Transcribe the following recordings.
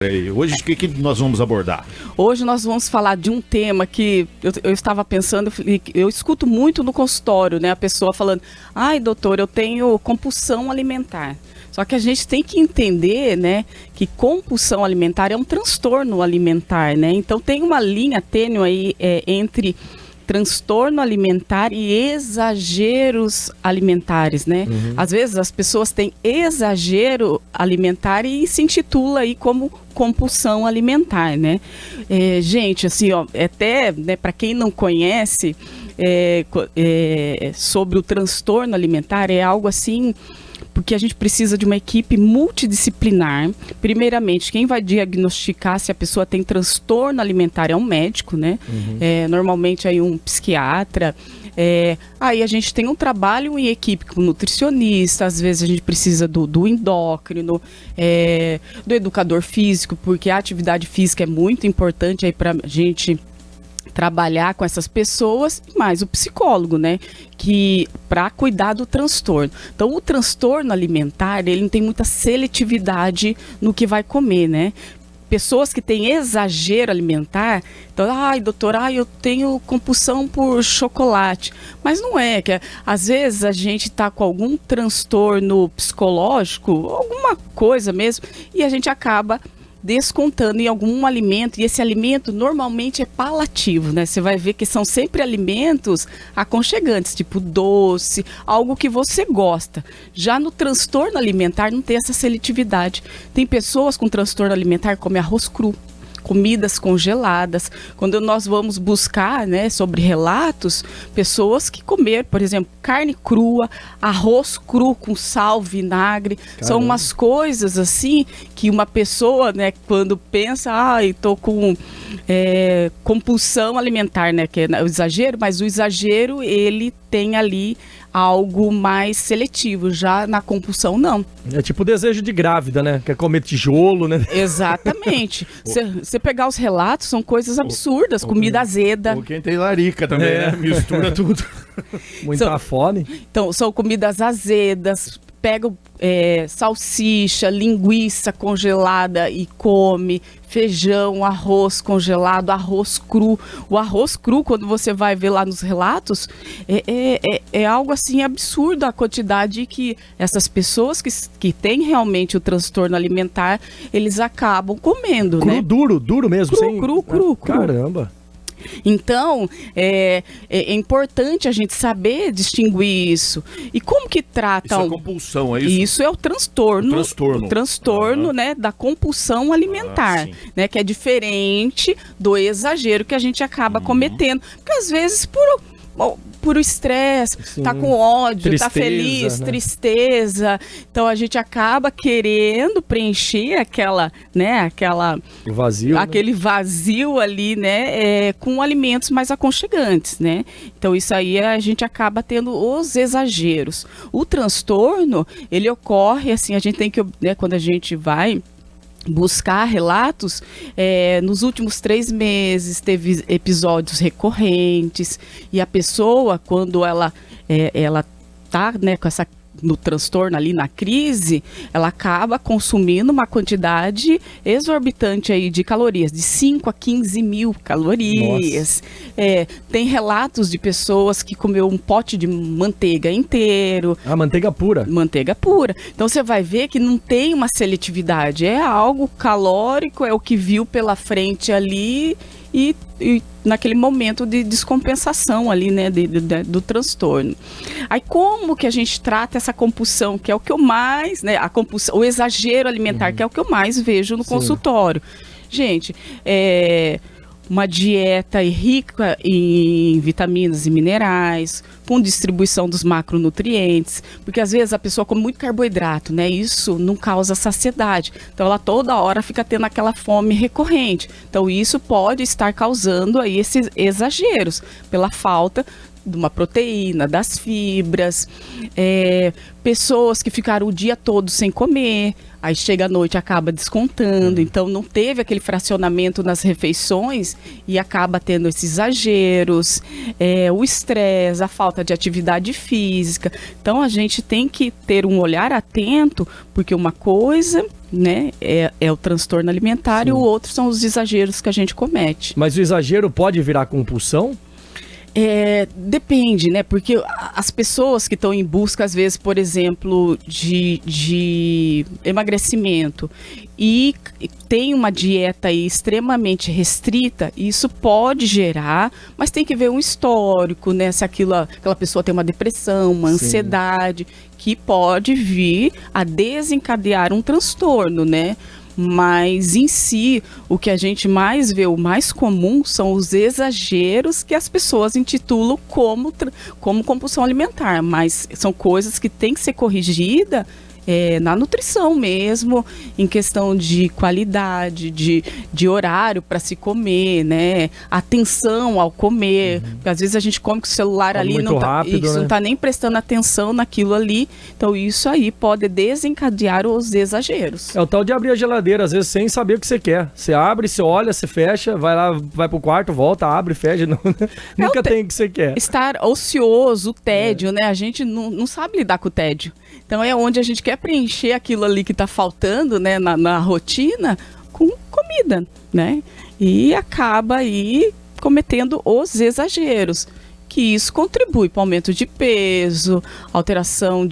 Hoje o que nós vamos abordar? Hoje nós vamos falar de um tema que eu estava pensando, eu escuto muito no consultório, né? A pessoa falando, ai doutor, eu tenho compulsão alimentar. Só que a gente tem que entender, né, que compulsão alimentar é um transtorno alimentar, né? Então tem uma linha tênue aí entre transtorno alimentar e exageros alimentares, né? Às vezes as pessoas têm exagero alimentar e se intitula aí como compulsão alimentar, né? Gente, assim, ó, até, né, para quem não conhece sobre o transtorno alimentar, é algo assim, porque a gente precisa de uma equipe multidisciplinar. Primeiramente, quem vai diagnosticar se a pessoa tem transtorno alimentar é um médico, né? Normalmente aí um psiquiatra. Aí a gente tem um trabalho em equipe com nutricionista, às vezes a gente precisa do endócrino, do educador físico, porque a atividade física é muito importante aí para a gente trabalhar com essas pessoas, e mais o psicólogo, né, que para cuidar do transtorno. Então, o transtorno alimentar, ele não tem muita seletividade no que vai comer, né? Pessoas que têm exagero alimentar, então, ai, doutor, eu tenho compulsão por chocolate. Mas não é, que às vezes a gente está com algum transtorno psicológico, alguma coisa mesmo, e a gente acaba descontando em algum alimento, e esse alimento normalmente é palativo, né? Você vai ver que são sempre alimentos aconchegantes, tipo doce, algo que você gosta. Já no transtorno alimentar não tem essa seletividade. Tem pessoas com transtorno alimentar que comem arroz cru, comidas congeladas. Quando nós vamos buscar, né, sobre relatos, pessoas que comer, por exemplo, carne crua, arroz cru com sal, vinagre, são umas coisas assim que uma pessoa, né, quando pensa, tô com compulsão alimentar, né, que é o exagero, mas o exagero ele tem ali algo mais seletivo, já na compulsão não. É tipo o desejo de grávida, né? Quer comer tijolo, né? Exatamente. Você pegar os relatos, são coisas absurdas, comida azeda. Ou quem tem larica também, né? Mistura tudo. Muita fome. Então, são comidas azedas, pega salsicha, linguiça congelada e come, feijão, arroz congelado, arroz cru. O arroz cru, quando você vai ver lá nos relatos, é algo assim absurdo a quantidade que essas pessoas que têm realmente o transtorno alimentar, eles acabam comendo, cru, né? Duro mesmo. Cru. Caramba. Então, é importante a gente saber distinguir isso. E como que tratam... Isso é compulsão, é isso? Isso é o transtorno. O transtorno, né, da compulsão alimentar, né, que é diferente do exagero que a gente acaba cometendo. Porque às vezes por estresse, tá com ódio, tristeza, tá feliz, né? Tristeza. Então a gente acaba querendo preencher aquele vazio ali, né, com alimentos mais aconchegantes, né? Então isso aí a gente acaba tendo os exageros. O transtorno, ele ocorre assim, a gente tem que, né, quando a gente vai buscar relatos, nos últimos 3 meses teve episódios recorrentes, e a pessoa, quando ela tá, né, no transtorno ali, na crise, ela acaba consumindo uma quantidade exorbitante aí de calorias, de 5 a 15 mil calorias. Tem relatos de pessoas que comeu um pote de manteiga inteiro. Manteiga pura. Manteiga pura. Então você vai ver que não tem uma seletividade, é algo calórico, é o que viu pela frente ali e naquele momento de descompensação ali, né, do transtorno. Aí como que a gente trata essa compulsão, que é o que eu mais, né, a compulsão, o exagero alimentar, que é o que eu mais vejo no consultório. Gente, uma dieta rica em vitaminas e minerais, com distribuição dos macronutrientes, porque às vezes a pessoa come muito carboidrato, né? Isso não causa saciedade. Então ela toda hora fica tendo aquela fome recorrente. Então isso pode estar causando aí esses exageros pela falta de uma proteína, das fibras, pessoas que ficaram o dia todo sem comer, aí chega à noite e acaba descontando, então não teve aquele fracionamento nas refeições e acaba tendo esses exageros, o estresse, a falta de atividade física. Então a gente tem que ter um olhar atento, porque uma coisa né, é o transtorno alimentar. Sim. E o outro são os exageros que a gente comete. Mas o exagero pode virar compulsão? Depende, né? Porque as pessoas que estão em busca, às vezes, por exemplo, de emagrecimento e tem uma dieta aí extremamente restrita, isso pode gerar, mas tem que ver um histórico, né? Se aquela pessoa tem uma depressão, uma ansiedade, que pode vir a desencadear um transtorno, né? Mas em si, o que a gente mais vê, o mais comum, são os exageros que as pessoas intitulam como compulsão alimentar. Mas são coisas que têm que ser corrigidas na nutrição mesmo, em questão de qualidade, de horário para se comer, né? Atenção ao comer. Porque às vezes a gente come com o celular ali e não está nem prestando atenção naquilo ali. Então isso aí pode desencadear os exageros. É o tal de abrir a geladeira, às vezes sem saber o que você quer. Você abre, você olha, você fecha, vai lá, vai pro quarto, volta, abre, fecha. Nunca tem o que você quer. Estar ocioso, o tédio, né? A gente não sabe lidar com o tédio. Então é onde a gente quer preencher aquilo ali que está faltando, né, na rotina com comida, né? E acaba aí cometendo os exageros, que isso contribui para o aumento de peso, alteração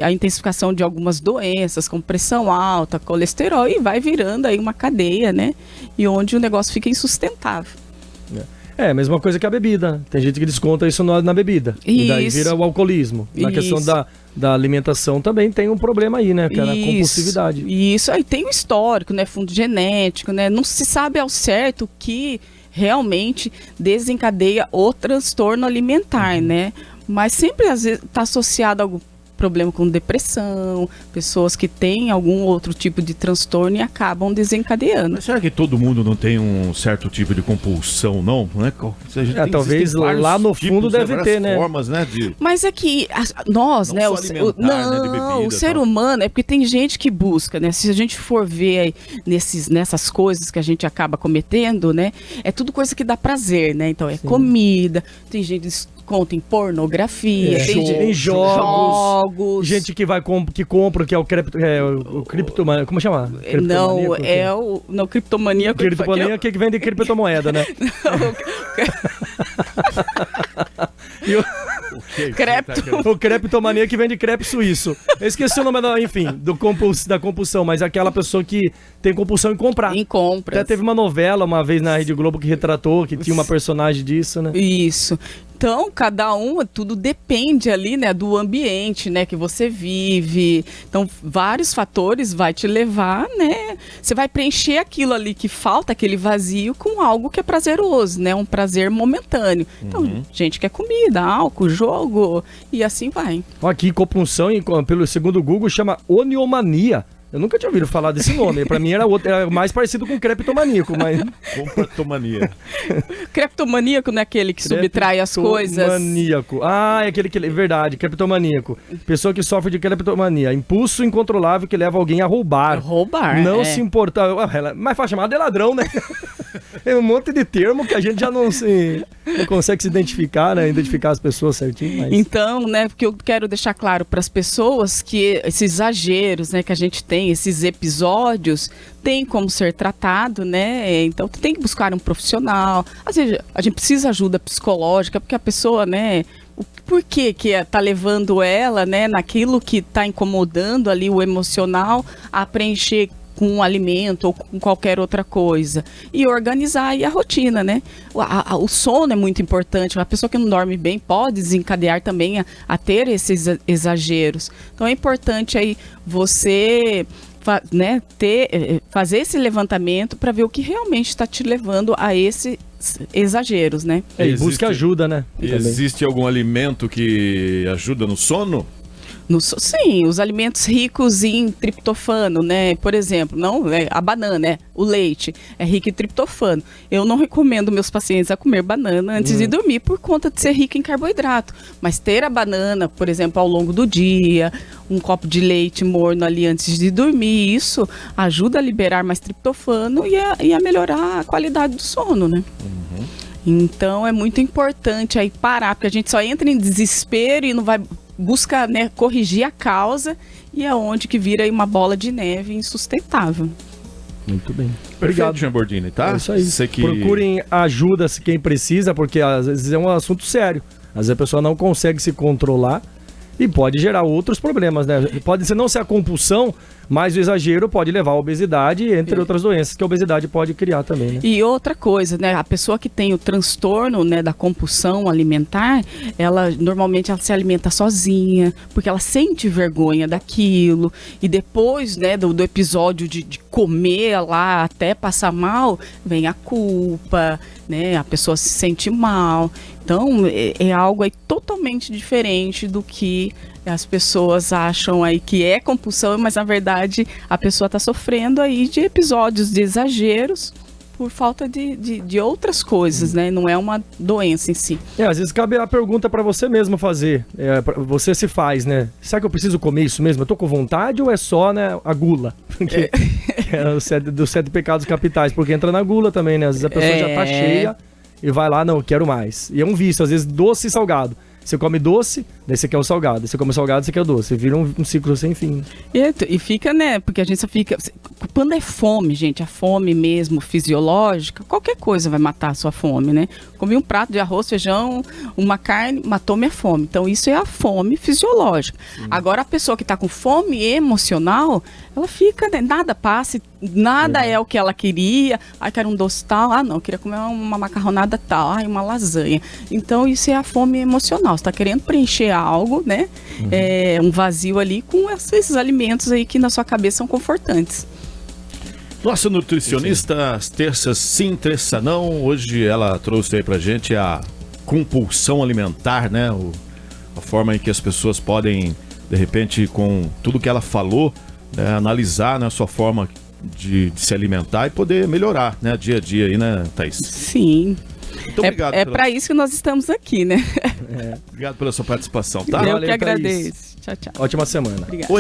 a intensificação de algumas doenças, como pressão alta, colesterol, e vai virando aí uma cadeia, né? E onde o negócio fica insustentável. É a mesma coisa que a bebida. Tem gente que desconta isso na bebida. E daí vira o alcoolismo. Na questão da alimentação também tem um problema aí, né? Que é a compulsividade. Isso aí tem um histórico, né? Fundo genético, né? Não se sabe ao certo o que realmente desencadeia o transtorno alimentar, né? Mas sempre às vezes está associado a algum problema com depressão, pessoas que têm algum outro tipo de transtorno e acabam desencadeando. Mas será que todo mundo não tem um certo tipo de compulsão, não? Né? Talvez lá no fundo deve ter, né? Formas, né? Mas é que nós, né? O ser humano, é porque tem gente que busca, né? Se a gente for ver aí nessas coisas que a gente acaba cometendo, né? É tudo coisa que dá prazer, né? Então é comida, tem gente conta em pornografia, tem jogos, gente que compra, que é o criptomaníaco, como chama? Não, criptomaníaco. Criptomaníaco que vende criptomoeda, né? O creptomania que vende crepe suíço. Eu esqueci o nome da compulsão, mas é aquela pessoa que tem compulsão em comprar. Em compras. Até teve uma novela uma vez na Rede Globo que retratou, que tinha uma personagem disso, né? Isso. Então, cada tudo depende ali, né, do ambiente, né, que você vive. Então, vários fatores vai te levar, né? Você vai preencher aquilo ali que falta, aquele vazio, com algo que é prazeroso, né? Um prazer momentâneo. Então, gente quer comida, álcool, jogo, e assim vai. Aqui, compulsão, pelo segundo Google, chama oniomania. Eu nunca tinha ouvido falar desse nome. Pra mim era mais parecido com creptomaníaco, mas... Creptomania. Creptomaníaco não é aquele que subtrai as coisas? Creptomaníaco. É aquele que... É verdade, creptomaníaco. Pessoa que sofre de creptomania. Impulso incontrolável que leva alguém a roubar. Não se importar. Mais fácil chamar de ladrão, né? É um monte de termo que a gente já não consegue se identificar, né? Identificar as pessoas certinho. Mas... Então, né? Porque eu quero deixar claro para as pessoas que esses exageros, né? Que a gente tem, esses episódios, tem como ser tratado, né? Então tem que buscar um profissional. Às vezes a gente precisa de ajuda psicológica, porque a pessoa, né? Por que tá levando ela, né? Naquilo que tá incomodando ali o emocional a preencher com um alimento ou com qualquer outra coisa. E organizar aí a rotina, né? O sono é muito importante. Uma pessoa que não dorme bem pode desencadear também a ter esses exageros. Então é importante aí você fazer esse levantamento para ver o que realmente está te levando a esses exageros, né? E busque ajuda, né? Existe algum alimento que ajuda no sono? Sim, os alimentos ricos em triptofano, né? Por exemplo, a banana, o leite é rico em triptofano. Eu não recomendo meus pacientes a comer banana antes de dormir por conta de ser rico em carboidrato. Mas ter a banana, por exemplo, ao longo do dia, um copo de leite morno ali antes de dormir, isso ajuda a liberar mais triptofano e a melhorar a qualidade do sono, né? Então é muito importante aí parar, porque a gente só entra em desespero e não vai busca, né, corrigir a causa e é onde que vira aí uma bola de neve insustentável. Muito bem. Obrigado, Jambordini, tá? É isso aí. Procurem ajuda se quem precisa, porque às vezes é um assunto sério. Às vezes a pessoa não consegue se controlar e pode gerar outros problemas, né? Pode não ser a compulsão, mas o exagero pode levar à obesidade, entre outras doenças que a obesidade pode criar também, né? E outra coisa, né? A pessoa que tem o transtorno, né, da compulsão alimentar, ela normalmente ela se alimenta sozinha, porque ela sente vergonha daquilo. E depois, né, do episódio de comer lá até passar mal, vem a culpa, né? A pessoa se sente mal. Então, é algo aí totalmente diferente do que as pessoas acham aí que é compulsão, mas na verdade a pessoa está sofrendo aí de episódios de exageros por falta de outras coisas, né? Não é uma doença em si. Às vezes cabe a pergunta para você mesmo fazer. Você se faz, né? Será que eu preciso comer isso mesmo? Eu tô com vontade ou é só, né, a gula? Porque é dos 7 pecados capitais, porque entra na gula também, né? Às vezes a pessoa já tá cheia e vai lá, não, quero mais. E é um vício, às vezes doce e salgado. Você come doce, daí você quer o salgado. Você come salgado, você quer o doce. Vira um ciclo sem fim. E fica, né? Porque a gente só fica... Quando é fome, gente, a fome mesmo fisiológica, qualquer coisa vai matar a sua fome, né? Comi um prato de arroz, feijão, uma carne, matou minha fome. Então, isso é a fome fisiológica. Sim. Agora, a pessoa que está com fome emocional, ela fica, né? Nada passa, nada é o que ela queria. Ai, quero um doce tal. Ah, não, eu queria comer uma macarronada tal. Ai, uma lasanha. Então, isso é a fome emocional. Você está querendo preencher algo, né? Um vazio ali com esses alimentos aí que na sua cabeça são confortantes. Nossa nutricionista, às terças sim, terça não. Hoje ela trouxe aí pra gente a compulsão alimentar, né? A forma em que as pessoas podem, de repente, com tudo que ela falou, analisar, né, a sua forma de se alimentar e poder melhorar, né, dia a dia aí, né, Thaís? Sim. Muito obrigado. Para isso que nós estamos aqui, né? Obrigado pela sua participação, tá? Eu que agradeço. Tchau, tchau. Ótima semana. Obrigada.